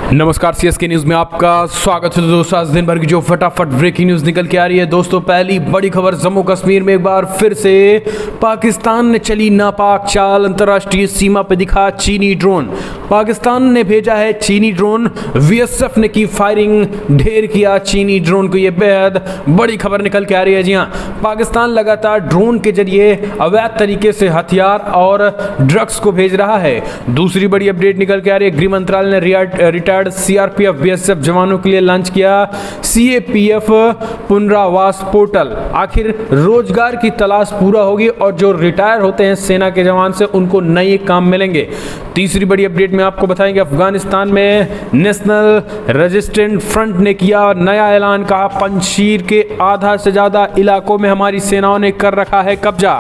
नमस्कार, CSK news में आपका स्वागत है। दोस्तों, आज दिन भर की जो फटाफट ब्रेकिंग न्यूज निकल के आ रही है। दोस्तों, पहली बड़ी खबर, जम्मू कश्मीर में एक बार फिर से पाकिस्तान ने चली नापाक चाल, अंतर्राष्ट्रीय सीमा पर दिखा चीनी ड्रोन। पाकिस्तान ने भेजा है चीनी ड्रोन, बीएसएफ ने की फायरिंग, ढेर किया चीनी ड्रोन को। यह बेहद बड़ी खबर निकल के आ रही है। जी हाँ, पाकिस्तान लगातार ड्रोन के जरिए अवैध तरीके से हथियार और ड्रग्स को भेज रहा है। दूसरी बड़ी अपडेट निकल के आ रही है, गृह मंत्रालय ने रिटायर्ड सीआरपीएफ बीएसएफ जवानों के लिए लॉन्च किया सीएपीएफ पुनरावास पोर्टल। आखिर रोजगार की तलाश पूरा होगी और जो रिटायर होते हैं सेना के जवान से उनको नए काम मिलेंगे। तीसरी बड़ी अपडेट में आपको बताएंगे, अफगानिस्तान में नेशनल रेजिस्टेंट फ्रंट ने किया नया ऐलान, कहा पंजशीर के आधा से ज्यादा इलाकों में हमारी सेनाओं ने कर रखा है कब्जा,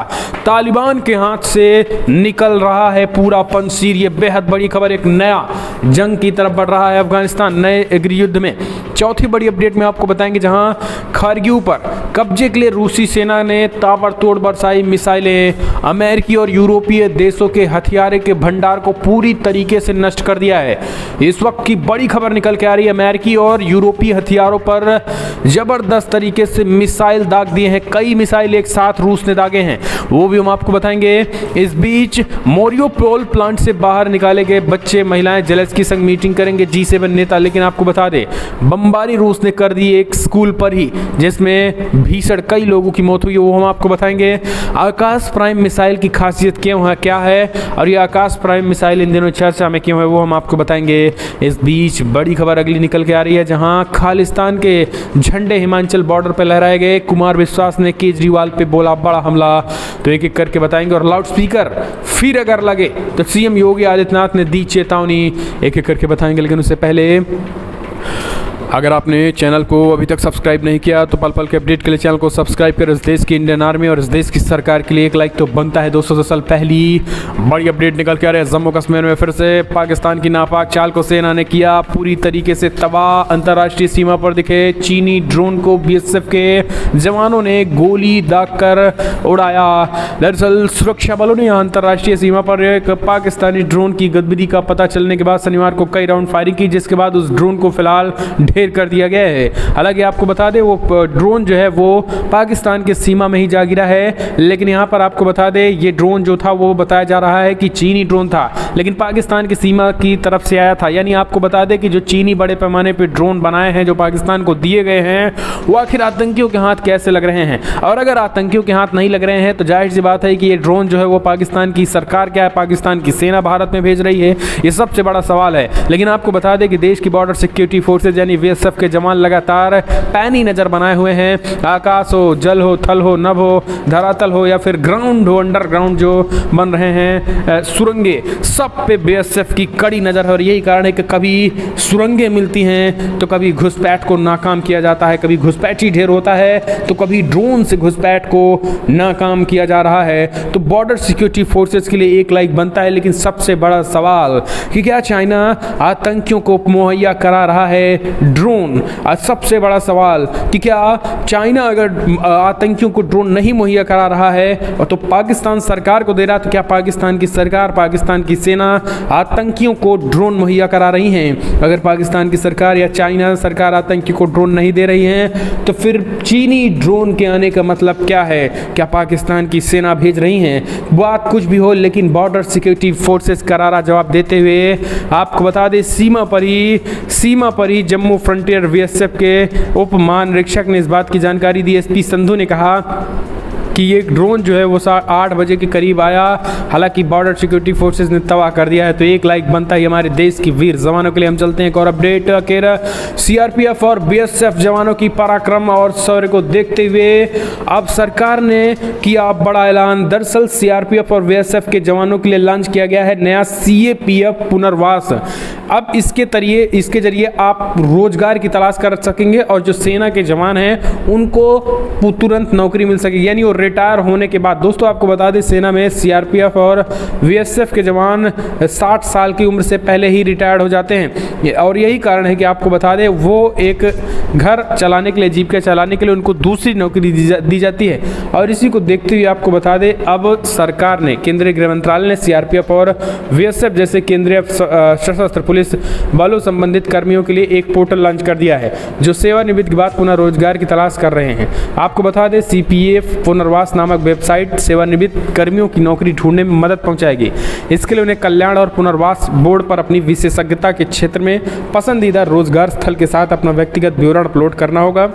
तालिबान के हाथ से निकल रहा है पूरा पंजशीर। ये बेहद बड़ी खबर, एक नया जंग की तरफ बढ़ रहा है अफगानिस्तान नए गृह युद्ध में। चौथी बड़ी अपडेट में आपको बताएंगे, जहां खारगिल पर कब्जे के लिए रूसी सेना ने ताबड़तोड़ बरसाई मिसाइलें, अमेरिकी और यूरोपीय देशों के हथियारों के भंडार को पूरी तरीके से नष्ट कर दिया है। इस वक्त की बड़ी खबर निकल के आ रही है, अमेरिकी और यूरोपीय हथियारों पर जबरदस्त तरीके से मिसाइल दाग दिए हैं। कई मिसाइल एक साथ रूस ने दागे हैं, वो भी हम आपको बताएंगे। इस बीच मोरियोपोल प्लांट से बाहर निकाले गए बच्चे, महिलाएं जेलेंस्की संग मीटिंग करेंगे G7 नेता। लेकिन आपको बता दें, बमबारी रूस ने कर दी एक स्कूल पर ही, जिसमें भीषण कई लोगों की मौत हुई, वो हम आपको बताएंगे। आकाश प्राइम मिसाइल की खासियत क्यों है, क्या है, और ये आकाश प्राइम मिसाइल इन दिनों चर्चा में क्यों है, वो हम आपको बताएंगे। इस बीच बड़ी खबर अगली निकल के आ रही है, जहां खालिस्तान के झंडे हिमाचल बॉर्डर पर लहराए गए। कुमार विश्वास ने केजरीवाल पे बोला बड़ा हमला, तो एक एक करके बताएंगे। और लाउड स्पीकर फिर अगर लगे तो सीएम योगी आदित्यनाथ ने दी चेतावनी, एक एक करके बताएंगे। लेकिन उससे पहले अगर आपने चैनल को अभी तक सब्सक्राइब नहीं किया तो पल पल के अपडेट के लिए चैनल को सब्सक्राइब करें। इस देश की इंडियन आर्मी और इस देश की सरकार के लिए एक लाइक तो बनता है। 200 साल पहली बड़ी अपडेट निकल के आ रही है, जम्मू कश्मीर में फिर से पाकिस्तान की नापाक चाल को सेना ने किया पूरी तरीके से तबाह। अंतर्राष्ट्रीय सीमा पर दिखे चीनी ड्रोन को बीएसएफ के जवानों ने गोली दागकर उड़ाया। दरअसल सुरक्षा बलों ने यहाँ अंतर्राष्ट्रीय सीमा पर एक पाकिस्तानी ड्रोन की गतिविधि का पता चलने के बाद शनिवार को कई राउंड फायरिंग की, जिसके बाद उस ड्रोन को फिलहाल ढेर कर दिया गया है। हालांकि आपको बता दें, वो ड्रोन जो है वो पाकिस्तान के सीमा में ही जा गिरा है। लेकिन यहां पर आपको बता दें, ये ड्रोन जो था वो बताया जा रहा है कि चीनी ड्रोन था, लेकिन पाकिस्तान की सीमा की तरफ से आया था। यानी आपको बता दें कि जो चीनी बड़े पैमाने पर ड्रोन बनाए हैं, जो पाकिस्तान को दिए गए हैं, वो आखिर आतंकियों के हाथ कैसे लग रहे हैं। और अगर आतंकियों के हाथ नहीं लग रहे हैं तो जाहिर सी बात है कि ये ड्रोन जो है वो पाकिस्तान की सरकार क्या है, पाकिस्तान की सेना भारत में भेज रही है, ये सबसे बड़ा सवाल है। लेकिन आपको बता दें कि देश की बॉर्डर सिक्योरिटी फोर्सेज यानी बीएसएफ के जवान लगातार पैनी नजर बनाए हुए हैं। आकाश हो, जल हो, थल हो, नभ हो, धरातल हो या फिर ग्राउंड हो, अंडरग्राउंड जो बन रहे हैं सुरंगे, सब पे बीएसएफ की कड़ी नजर है। और यही कारण है कि कभी सुरंगें मिलती हैं तो कभी घुसपैठ को नाकाम किया जाता है, कभी घुसपैठी ढेर होता है तो कभी ड्रोन से घुसपैठ को नाकाम किया जा रहा है। तो बॉर्डर सिक्योरिटी फोर्सेज के लिए एक लाइक बनता है। लेकिन सबसे बड़ा सवाल कि क्या चाइना आतंकियों को मुहैया करा रहा है ड्रोन। आज सबसे बड़ा सवाल कि क्या चाइना अगर आतंकियों को ड्रोन नहीं मुहैया करा रहा है और तो पाकिस्तान सरकार को दे रहा है, तो क्या पाकिस्तान की सरकार, पाकिस्तान की सेना आतंकियों को ड्रोन मुहैया करा रही हैं। अगर पाकिस्तान की सरकार या चाइना सरकार आतंकियों को ड्रोन नहीं दे रही है तो फिर चीनी ड्रोन के आने का मतलब क्या है, क्या पाकिस्तान की सेना भेज रही हैं। बात कुछ भी हो, लेकिन बॉर्डर सिक्योरिटी फोर्सेस करारा जवाब देते हुए आपको बता दें, सीमा पर ही जम्मू फ्रंटियर बीएसएफ के उप महानिरीक्षक ने इस बात की जानकारी दी। एसपी संधू ने कहा कि ये ड्रोन जो है वो 8 बजे के करीब आया। हालांकि बॉर्डर सिक्योरिटी फोर्सेस ने तबाह कर दिया है। तो एक लाइक बनता है हमारे देश की वीर जवानों के लिए। हम चलते हैं एक और अपडेट के सीआरपीएफ और बीएसएफ जवानों की पराक्रम और शौर्य को देखते हुए अब सरकार ने किया बड़ा ऐलान। दरअसल सीआरपीएफ और बीएसएफ के जवानों के लिए लॉन्च किया गया है नया सीएपीएफ पुनर्वास। अब इसके जरिए आप रोजगार की तलाश कर सकेंगे और जो सेना के जवान हैं उनको तुरंत नौकरी मिल सकेगी। यानी वो रिटायर होने के बाद। दोस्तों आपको बता दें सेना में सीआरपीएफ और बीएसएफ के जवान 60 साल की उम्र से पहले ही रिटायर्ड हो जाते हैं और यही कारण है कि आपको बता दें वो एक घर चलाने के लिए, जीविका चलाने के लिए उनको दूसरी नौकरी दी जाती है। और इसी को देखते हुए आपको बता दें अब सरकार ने, केंद्रीय गृह मंत्रालय ने सीआरपीएफ और बीएसएफ जैसे केंद्रीय सशस्त्र पुलिस बलों संबंधित कर्मियों के लिए एक पोर्टल लॉन्च कर दिया है जो सेवानिवृत्ति के बाद पुनः रोजगार की तलाश कर रहे हैं। आपको बता दें सीपीएफ पुनर्वास नामक वेबसाइट सेवानिवृत्त कर्मियों की नौकरी ढूंढने में मदद पहुंचाएगी। इसके लिए उन्हें कल्याण और पुनर्वास बोर्ड पर अपनी विशेषज्ञता के क्षेत्र में पसंदीदा रोजगार स्थल के साथ अपना व्यक्तिगत विवरण अपलोड करना होगा।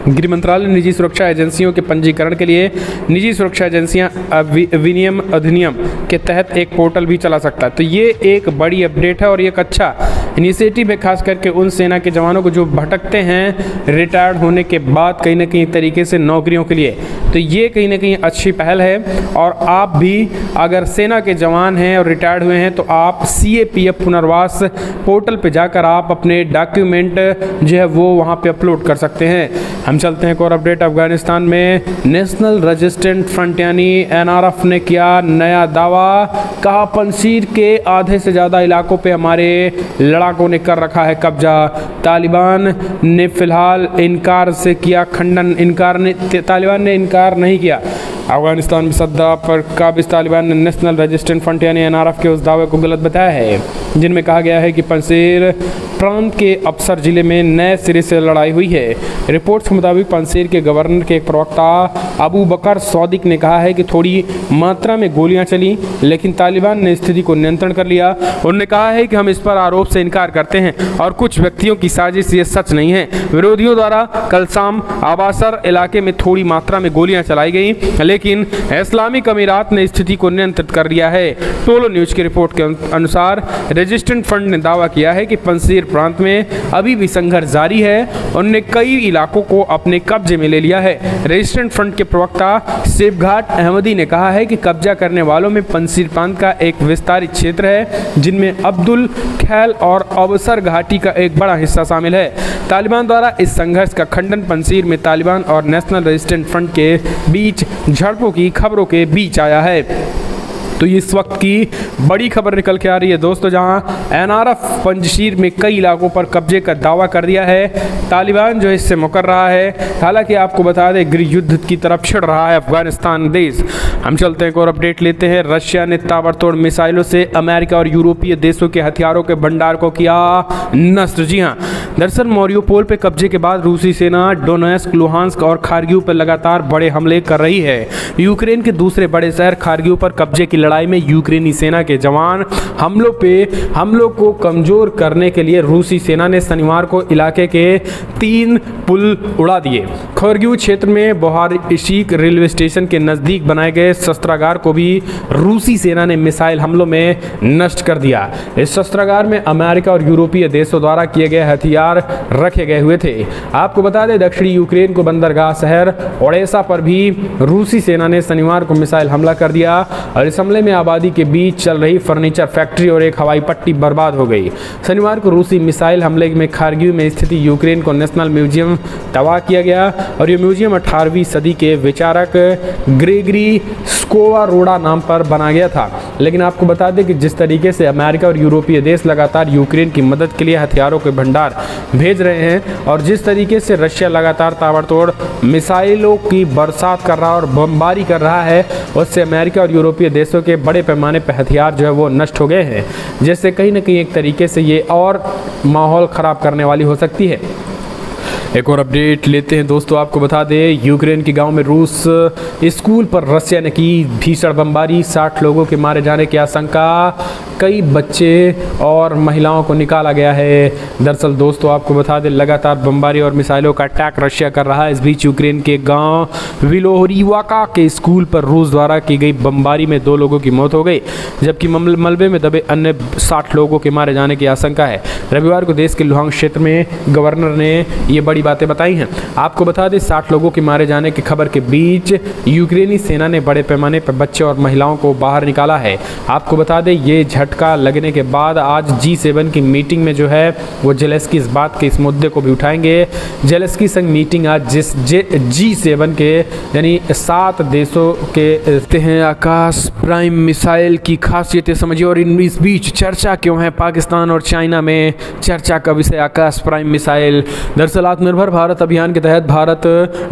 गृह मंत्रालय ने निजी सुरक्षा एजेंसियों के पंजीकरण के लिए निजी सुरक्षा एजेंसियां विनियम अधिनियम के तहत एक पोर्टल भी चला सकता है। तो ये एक बड़ी अपडेट है और ये एक अच्छा इनिशिएटिव है, खास करके उन सेना के जवानों को जो भटकते हैं रिटायर्ड होने के बाद कहीं ना कहीं तरीके से नौकरियों के लिए। तो ये कहीं ना कहीं अच्छी पहल है और आप भी अगर सेना के जवान हैं और रिटायर्ड हुए हैं तो आप सीएपीएफ पुनर्वास पोर्टल पे जाकर आप अपने डॉक्यूमेंट जो है वो वहाँ पे अपलोड कर सकते हैं। हम चलते हैं एक और अपडेट। अफगानिस्तान में नेशनल रेजिस्टेंट फ्रंट यानी एनआरएफ ने किया नया दावा, कहा पंजशीर के आधे से ज़्यादा इलाकों पे हमारे लड़ाकों ने कर रखा है कब्जा। तालिबान ने फिलहाल इनकार से किया खंडन, तालिबान ने इनकार नहीं किया। अफगानिस्तान में सद्दा पर काबिज तालिबान ने नेशनल रेजिस्टेंट फ्रंट यानी एनआरएफ के उस दावे को गलत बताया है जिनमें कहा गया है कि पंजशीर प्रांत के अफसर जिले में नए सिरे से लड़ाई हुई है। रिपोर्ट्स के मुताबिक पंजशीर के गवर्नर के एक प्रवक्ता अबू बकर सौदिक ने कहा है कि थोड़ी मात्रा में गोलियां चली लेकिन तालिबान ने स्थिति को नियंत्रण कर लिया। उन्होंने कहा है कि हम इस पर आरोप से इनकार करते हैं और कुछ व्यक्तियों की साजिश ये सच नहीं है। विरोधियों द्वारा कल शाम आबासर इलाके में थोड़ी मात्रा में गोलियां चलाई गई लेकिन इस्लामिक अमीरात ने स्थिति को नियंत्रित कर लिया है। टोलो न्यूज की रिपोर्ट के अनुसार रेजिस्टेंट फ्रंट ने दावा किया है कि पंजशीर प्रांत में अभी भी संघर्ष जारी है। उन्होंने कई इलाकों को अपने कब्जे में ले लिया है। रेजिस्टेंट फ्रंट के प्रवक्ता सेबघाट अहमदी ने कहा है कि कब्जा करने वालों में पंजशीर प्रांत का एक विस्तारित क्षेत्र है जिनमें अब्दुल खैल और अवसर घाटी का एक बड़ा हिस्सा शामिल है। तालिबान द्वारा इस संघर्ष का खंडन पंजशीर में तालिबान और नेशनल रेजिस्टेंट फ्रंट के बीच झड़पों की खबरों के बीच आया है। तो इस वक्त की बड़ी खबर निकल के आ रही है दोस्तों, जहां एनआरएफ पंजशीर में कई इलाकों पर कब्जे का दावा कर दिया है। तालिबान जो इससे मुकर रहा है। हालांकि आपको बता दें गृह युद्ध की तरफ छिड़ रहा है अफगानिस्तान देश। हम चलते हैं एक और अपडेट लेते हैं। रशिया ने ताबड़तोड़ मिसाइलों से अमेरिका और यूरोपीय देशों के हथियारों के भंडार को किया नष्ट। जी हाँ, दरअसल मारियोपोल पे कब्जे के बाद रूसी सेना डोनेस्क, लुहांस्क और खार्गिव पर लगातार बड़े हमले कर रही है। यूक्रेन के दूसरे बड़े शहर खार्गिव पर कब्जे की लड़ाई में यूक्रेनी सेना के जवान हमलों को कमजोर करने के लिए रूसी सेना ने शनिवार को इलाके के 3 पुल उड़ा दिए। खार्गिव क्षेत्र में बोहारिशिक रेलवे स्टेशन के नजदीक बनाए गए शस्त्रागार को भी रूसी सेना ने मिसाइल हमलों में नष्ट कर दिया। इस शस्त्रागार में अमेरिका और यूरोपीय देशों द्वारा किए गए हथियार रखे गए हुए थे। आपको बता दें दक्षिणी यूक्रेन को बंदरगाह शहर ओडेसा पर भी रूसी सेना ने शनिवार को मिसाइल हमला कर दिया और इस हमले में आबादी के बीच चल रही फर्नीचर फैक्ट्री और एक हवाई पट्टी बर्बाद हो गई। शनिवार को रूसी मिसाइल हमले में खार्गिव में स्थित यूक्रेन को नेशनल म्यूजियम तबाह किया गया और ये म्यूजियम 18वीं सदी के विचारक ग्रेगरी स्कोवारोडा नाम पर बना गया था। लेकिन आपको बता दें कि जिस तरीके से अमेरिका और यूरोपीय देश लगातार यूक्रेन की मदद के लिए हथियारों के भंडार भेज रहे हैं और जिस तरीके से रशिया लगातार ताबड़तोड़ मिसाइलों की बरसात कर रहा और बमबारी कर रहा है, उससे अमेरिका और यूरोपीय देशों के बड़े पैमाने पर हथियार जो है वो नष्ट हो गए हैं, जिससे कहीं ना कहीं एक तरीके से ये और माहौल ख़राब करने वाली हो सकती है। एक और अपडेट लेते हैं दोस्तों। आपको बता दें यूक्रेन के गांव में रूस स्कूल पर रशिया ने की भीषण बमबारी, 60 लोगों के मारे जाने की आशंका, कई बच्चे और महिलाओं को निकाला गया है। दरअसल दोस्तों आपको बता दें लगातार बमबारी और मिसाइलों का अटैक रशिया कर रहा है। इस बीच यूक्रेन के गांव विलोहरीवाका के स्कूल पर रूस द्वारा की गई बमबारी में 2 लोगों की मौत हो गई, जबकि मलबे में दबे अन्य 60 लोगों के मारे जाने की आशंका है। रविवार को देश के लुहांस्क क्षेत्र में गवर्नर ने ये बड़ी बातें बताई हैं। आपको बता दें 60 लोगों के मारे जाने की खबर के बीच यूक्रेनी सेना ने बड़े पैमाने पर बच्चे और महिलाओं को बाहर निकाला है। आपको बता दें ये झटका झटका लगने के बाद आज G7 की मीटिंग में जो है वो जेलेंस्की इस बात के इस मुद्दे को भी उठाएंगे। जेलेंस्की संग मीटिंग आज G7 के यानी 7 देशों के हैं। आकाश प्राइम मिसाइल की खासियतें समझिए और इस बीच चर्चा क्यों है पाकिस्तान और चाइना में। चर्चा का विषय आकाश प्राइम मिसाइल। दरअसल आत्मनिर्भर भारत अभियान के तहत भारत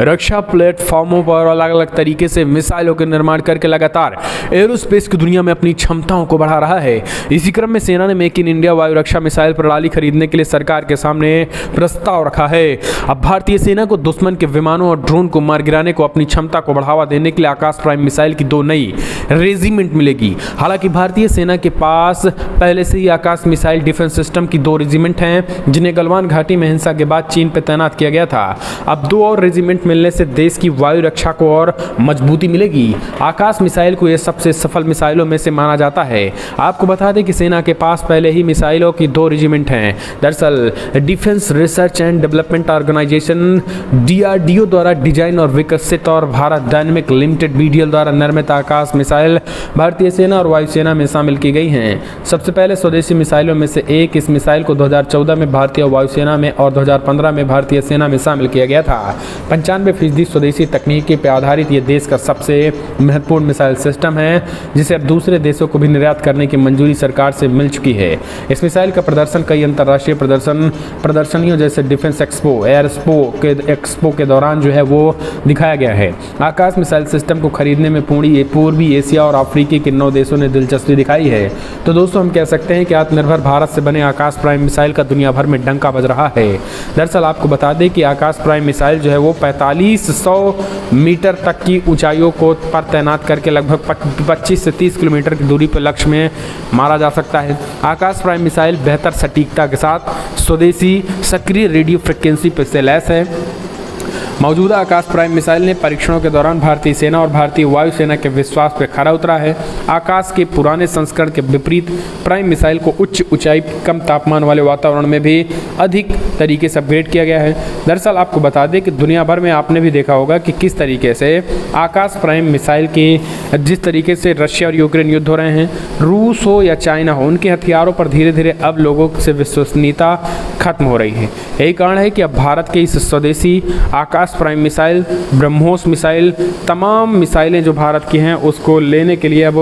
रक्षा प्लेटफॉर्मों पर अलग अलग तरीके से मिसाइलों के निर्माण करके लगातार एरोस्पेस की दुनिया में अपनी क्षमताओं को बढ़ा रहा है। इसी क्रम में सेना ने मेक इन इंडिया वायु रक्षा मिसाइल प्रणाली खरीदने के लिए सरकार के सामने प्रस्ताव रखा है। अब भारतीय सेना को दुश्मन के विमानों और ड्रोन को मार गिराने को अपनी क्षमता को बढ़ावा देने के लिए आकाश प्राइम मिसाइल की 2 नई रेजिमेंट मिलेगी। हालांकि भारतीय सेना के पास पहले से ही आकाश मिसाइल डिफेंस सिस्टम की 2 रेजिमेंट हैं जिन्हें गलवान घाटी में हिंसा के बाद चीन पर तैनात किया गया था। अब 2 और रेजिमेंट मिलने से देश की वायु रक्षा को और मजबूती मिलेगी। आकाश मिसाइल को यह सबसे सफल मिसाइलों में से माना जाता है। आपको बता दें कि सेना के पास पहले ही मिसाइलों की 2 रेजिमेंट हैं। दरअसल defence research and development organisation DRDO द्वारा डिजाइन और विकसित और भारत डायनेमिक लिमिटेड BDL द्वारा निर्मित आकाश मिसाइल भारतीय सेना और वायुसेना में शामिल की गई हैं। सबसे पहले स्वदेशी मिसाइलों में से एक इस मिसाइल को 2014 में भारतीय वायुसेना में और 2015 में भारतीय सेना में शामिल किया गया था। 95% स्वदेशी तकनीकी पर आधारित ये देश का सबसे महत्वपूर्ण मिसाइल सिस्टम है जिसे अब दूसरे देशों को भी निर्यात करने की मंजूरी सरकार से मिल चुकी है। इस मिसाइल का प्रदर्शन कई अंतर्राष्ट्रीय प्रदर्शनियों जैसे डिफेंस एक्सपो के दौरान जो है वो दिखाया गया है। आकाश मिसाइल सिस्टम को खरीदने में पूर्वी एशिया और अफ्रीका के 9 देशों ने दिलचस्पी दिखाई है। तो दोस्तों हम कह सकते हैं कि आत्मनिर्भर भारत से बने आकाश प्राइम मिसाइल का दुनिया भर में डंका बज रहा है। दरअसल आपको बता दें कि आकाश प्राइम मिसाइल जो है वो 4500 मीटर तक की ऊंचाइयों को पर तैनात करके लगभग 25 से 30 किलोमीटर की दूरी पर लक्ष्य में मारा जा सकता है। आकाश प्राइम मिसाइल बेहतर सटीकता के साथ स्वदेशी सक्रिय रेडियो फ्रिक्वेंसी पर से लैस है। मौजूदा आकाश प्राइम मिसाइल ने परीक्षणों के दौरान भारतीय सेना और भारतीय वायुसेना के विश्वास पर खरा उतरा है। आकाश के पुराने संस्करण के विपरीत प्राइम मिसाइल को उच्च ऊंचाई कम तापमान वाले वातावरण में भी अधिक तरीके से अपग्रेड किया गया है। दरअसल आपको बता दें कि दुनिया भर में आपने भी देखा होगा कि किस तरीके से आकाश प्राइम मिसाइल की जिस तरीके से रशिया और यूक्रेन युद्ध हो रहे हैं, रूस हो या चाइना हो, उनके हथियारों पर धीरे धीरे अब लोगों से विश्वसनीयता खत्म हो रही है। यही कारण है कि अब भारत के इस स्वदेशी आकाश प्राइम मिसाइल, ब्रह्मोस मिसाइल, तमाम मिसाइलें जो भारत की हैं उसको लेने के लिए अब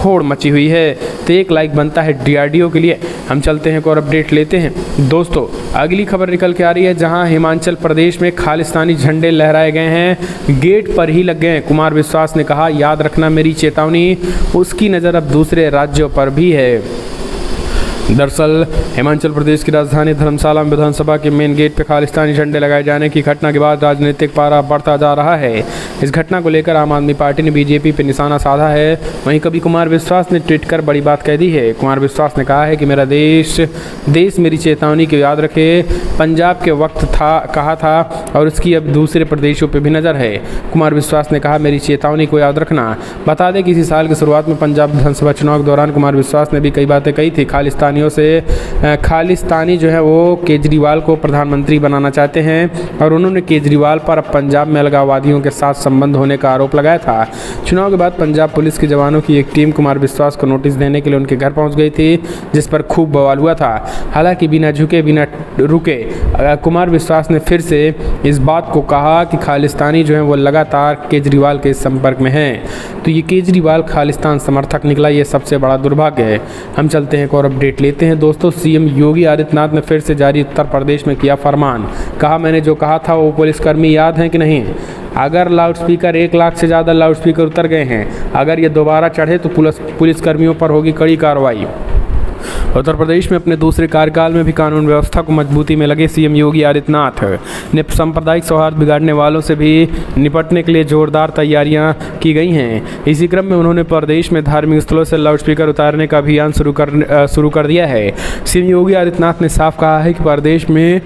होड़ मची हुई है। तो एक लाइक बनता है DRDO के लिए। हम चलते हैं और अपडेट लेते हैं। दोस्तों अगली खबर निकल के आ रही है जहां हिमाचल प्रदेश में खालिस्तानी झंडे लहराए गए हैं, गेट पर ही लग गए हैं। कुमार विश्वास ने कहा याद रखना मेरी चेतावनी, उसकी नज़र अब दूसरे राज्यों पर भी है। दरअसल हिमाचल प्रदेश की राजधानी धर्मशाला में विधानसभा के मेन गेट पर खालिस्तानी झंडे लगाए जाने की घटना के बाद राजनीतिक पारा बढ़ता जा रहा है। इस घटना को लेकर आम आदमी पार्टी ने BJP पर निशाना साधा है। वहीं कभी कुमार विश्वास ने ट्वीट कर बड़ी बात कह दी है। कुमार विश्वास ने कहा है कि मेरा देश मेरी चेतावनी को याद रखे। पंजाब के वक्त कहा था और उसकी अब दूसरे प्रदेशों पर भी नज़र है। कुमार विश्वास ने कहा मेरी चेतावनी को याद रखना। बता दें कि इसी साल की शुरुआत में पंजाब विधानसभा चुनाव के दौरान कुमार विश्वास ने भी कई बातें कही थी। खालिस्तानी जो है वो केजरीवाल को प्रधानमंत्री बनाना चाहते हैं और उन्होंने केजरीवाल पर पंजाब में अलगाववादियों के साथ संबंध होने का आरोप लगाया था। चुनाव के बाद पंजाब पुलिस के जवानों की एक टीम कुमार विश्वास को नोटिस देने के लिए उनके घर पहुंच गई थी, जिस पर खूब बवाल हुआ था। हालांकि बिना झुके बिना रुके कुमार विश्वास ने फिर से इस बात को कहा कि खालिस्तानी जो है वो लगातार केजरीवाल के संपर्क में हैं। तो ये केजरीवाल खालिस्तान समर्थक निकला, ये सबसे बड़ा दुर्भाग्य है। हम चलते हैं एक और अपडेट लेते हैं। दोस्तों CM योगी आदित्यनाथ ने फिर से जारी उत्तर प्रदेश में किया फरमान। कहा मैंने जो कहा था वो पुलिसकर्मी याद हैं कि नहीं। अगर लाउडस्पीकर 1 लाख से ज़्यादा लाउडस्पीकर उतर गए हैं, अगर ये दोबारा चढ़े तो पुलिसकर्मियों पर होगी कड़ी कार्रवाई। उत्तर प्रदेश में अपने दूसरे कार्यकाल में भी कानून व्यवस्था को मजबूती में लगे CM योगी आदित्यनाथ ने सांप्रदायिक सौहार्द बिगाड़ने वालों से भी निपटने के लिए जोरदार तैयारियां की गई हैं। इसी क्रम में उन्होंने प्रदेश में धार्मिक स्थलों से लाउडस्पीकर उतारने का अभियान शुरू कर दिया है। CM योगी आदित्यनाथ ने साफ कहा है कि प्रदेश में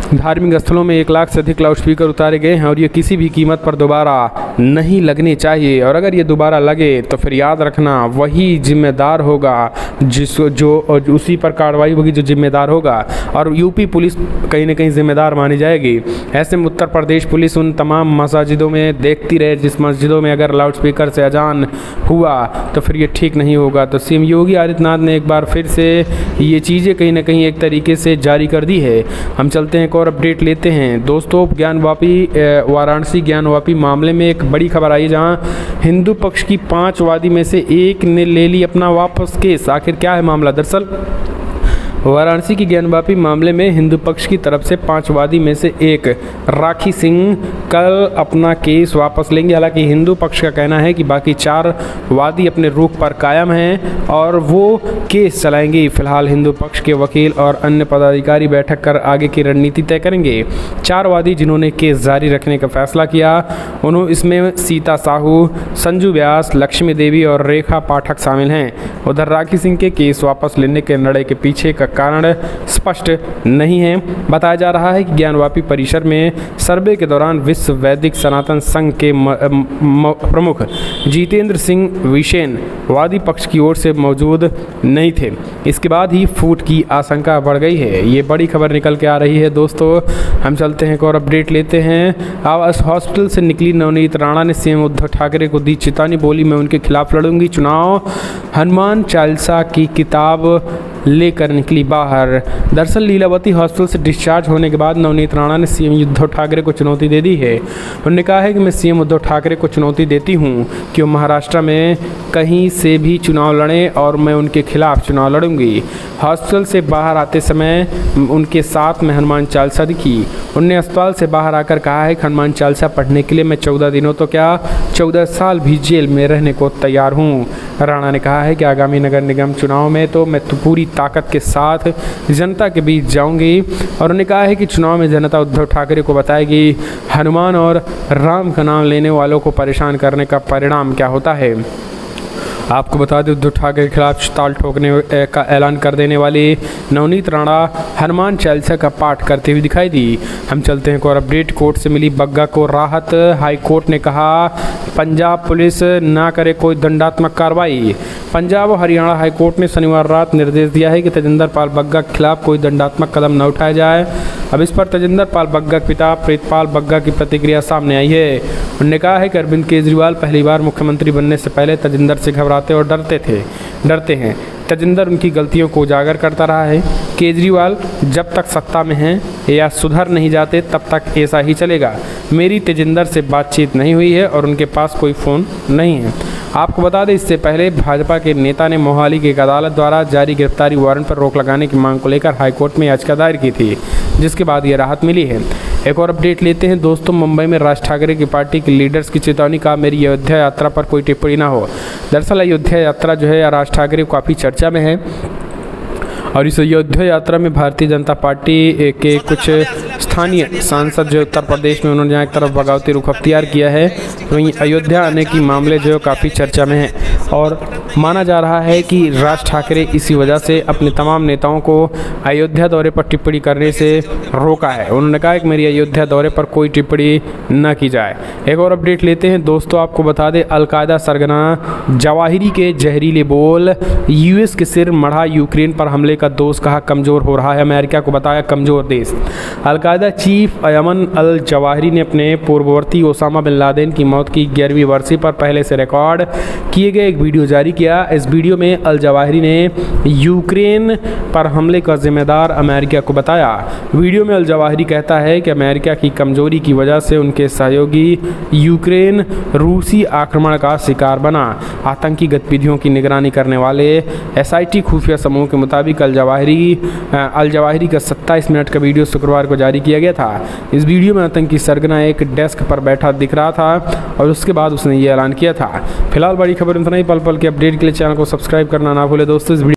धार्मिक स्थलों में 1 लाख से अधिक लाउडस्पीकर उतारे गए हैं और ये किसी भी कीमत पर दोबारा नहीं लगने चाहिए, और अगर ये दोबारा लगे तो फिर याद रखना वही जिम्मेदार होगा। उसी पर कार्रवाई होगी जो जिम्मेदार होगा, और यूपी पुलिस कहीं ना कहीं जिम्मेदार मानी जाएगी। ऐसे में उत्तर प्रदेश पुलिस उन तमाम मस्जिदों में देखती रहे जिस मस्जिदों में अगर लाउडस्पीकर से अजान हुआ तो फिर ये ठीक नहीं होगा। तो सीएम योगी आदित्यनाथ ने एक बार फिर से ये चीज़ें कहीं ना कहीं एक तरीके से जारी कर दी है। हम चलते हैं एक और अपडेट लेते हैं दोस्तों। वाराणसी ज्ञानवापी मामले में एक बड़ी खबर आई, जहां हिंदू पक्ष की 5 वादी में से एक ने ले ली अपना वापस केस। आखिर क्या है मामला? दरअसल वाराणसी की ज्ञानवापी मामले में हिंदू पक्ष की तरफ से 5 वादी में से एक राखी सिंह कल अपना केस वापस लेंगे। हालांकि हिंदू पक्ष का कहना है कि बाकी 4 वादी अपने रुख पर कायम हैं और वो केस चलाएंगे। फिलहाल हिंदू पक्ष के वकील और अन्य पदाधिकारी बैठक कर आगे की रणनीति तय करेंगे। 4 वादी जिन्होंने केस जारी रखने का फैसला किया, उन्होंने इसमें सीता साहू, संजू व्यास, लक्ष्मी देवी और रेखा पाठक शामिल हैं। उधर राखी सिंह के केस वापस लेने के निर्णय के पीछे का कारण स्पष्ट नहीं है। बताया जा रहा है कि ज्ञानवापी परिसर में सर्वे के दौरान विश्व वैदिक सनातन संघ के प्रमुख जितेंद्र सिंह विशेन वादी पक्ष की ओर से मौजूद नहीं थे। इसके बाद ही फूट की आशंका बढ़ गई है। ये बड़ी खबर निकल के आ रही है दोस्तों। हम चलते हैं एक और अपडेट लेते हैं। आवास हॉस्पिटल से निकली नवनीत राणा ने सीएम उद्धव ठाकरे को दी चेतावनी, बोली मैं उनके खिलाफ लड़ूंगी चुनाव। हनुमान चालीसा की किताब लेकर निकली बाहर। दरअसल लीलावती हॉस्पिटल से डिस्चार्ज होने के बाद नवनीत राणा ने सीएम उद्धव ठाकरे को चुनौती दे दी है। उन्होंने कहा है कि मैं सीएम उद्धव ठाकरे को चुनौती देती हूं कि वो महाराष्ट्र में कहीं से भी चुनाव लड़ें और मैं उनके खिलाफ चुनाव लड़ूंगी। हॉस्पिटल से बाहर आते समय उनके साथ में हनुमान चालीसा दिखी। उन्होंने अस्पताल से बाहर आकर कहा है कि हनुमान चालीसा पढ़ने के लिए मैं 14 दिनों तो क्या 14 साल भी जेल में रहने को तैयार हूँ। राणा ने कहा है कि आगामी नगर निगम चुनाव में तो मैं पूरी ताकत के साथ जनता के बीच जाऊंगी, और उन्होंने कहा है कि चुनाव में जनता उद्धव ठाकरे को बताएगी हनुमान और राम का नाम लेने वालों को परेशान करने का परिणाम क्या होता है। आपको बता दें, उद्धव ठाकरे के खिलाफ ताल ठोकने का ऐलान कर देने वाली नवनीत राणा हनुमान चालीसा का पाठ करते हुए दिखाई दी। हम चलते हैं और अपडेट। कोर्ट से मिली बग्गा को राहत। हाई कोर्ट ने कहा पंजाब पुलिस ना करे कोई दंडात्मक कार्रवाई। पंजाब और हरियाणा हाई कोर्ट ने शनिवार रात निर्देश दिया है कि तेजिंदर पाल बग्गा के खिलाफ कोई दंडात्मक कदम न उठाया जाए। अब इस पर तेजिंदर पाल बग्गा के पिता प्रीतपाल बग्गा की प्रतिक्रिया सामने आई है। उन्होंने कहा है कि अरविंद केजरीवाल पहली बार मुख्यमंत्री बनने से पहले तेजिंदर से घबराते और डरते हैं। तेजिंदर उनकी गलतियों को उजागर करता रहा है। केजरीवाल जब तक सत्ता में हैं या सुधर नहीं जाते तब तक ऐसा ही चलेगा। मेरी तेजिंदर से बातचीत नहीं हुई है और उनके पास कोई फ़ोन नहीं है। आपको बता दें, इससे पहले भाजपा के नेता ने मोहाली की एक अदालत द्वारा जारी गिरफ्तारी वारंट पर रोक लगाने की मांग को लेकर हाईकोर्ट में याचिका दायर की थी, जिसके बाद ये राहत मिली है। एक और अपडेट लेते हैं दोस्तों। मुंबई में राज ठाकरे की पार्टी के लीडर्स की चेतावनी, का मेरी अयोध्या यात्रा पर कोई टिप्पणी ना हो। दरअसल अयोध्या यात्रा जो है राज ठाकरे काफ़ी चर्चा में है, और इस अयोध्या यात्रा में भारतीय जनता पार्टी के कुछ स्थानीय सांसद जो उत्तर प्रदेश में उन्होंने जहाँ एक तरफ बगावती रुख अख्तियार किया है, तो वहीं अयोध्या आने की मामले जो काफ़ी चर्चा में है, और माना जा रहा है कि राज ठाकरे इसी वजह से अपने तमाम नेताओं को अयोध्या दौरे पर टिप्पणी करने से रोका है। उन्होंने कहा कि मेरी अयोध्या दौरे पर कोई टिप्पणी न की जाए। एक और अपडेट लेते हैं दोस्तों। आपको बता दें, अलकायदा सरगना जवाहिरी के जहरीले बोल, यूएस के सिर मढ़ा, यूक्रेन पर हमले का दोष कहा कमज़ोर हो रहा है, अमेरिका को बताया कमज़ोर देश। Al Qaeda chief Ayman al Zawahiri ने अपने पूर्ववर्ती ओसामा बिन लादेन की मौत की 11वीं वर्षी पर पहले से रिकॉर्ड किए गए एक वीडियो जारी किया। इस वीडियो में अल जवाहिरी ने यूक्रेन पर हमले का जिम्मेदार अमेरिका को बताया। वीडियो में अल जवाहिरी कहता है कि अमेरिका की कमजोरी की वजह से उनके सहयोगी यूक्रेन रूसी आक्रमण का शिकार बना। आतंकी गतिविधियों की निगरानी करने वाले एसआईटी खुफिया समूह के मुताबिक अल जवाहिरी का 27 मिनट का वीडियो शुक्रवार को जारी किया गया था। इस वीडियो में आतंकी सरगना एक डेस्क पर बैठा दिख रहा था और उसके बाद उसने ये ऐलान किया था। फिलहाल बड़ी खबर इतना ही। पल पल के अपडेट के लिए चैनल को सब्सक्राइब करना ना भूले दोस्तों।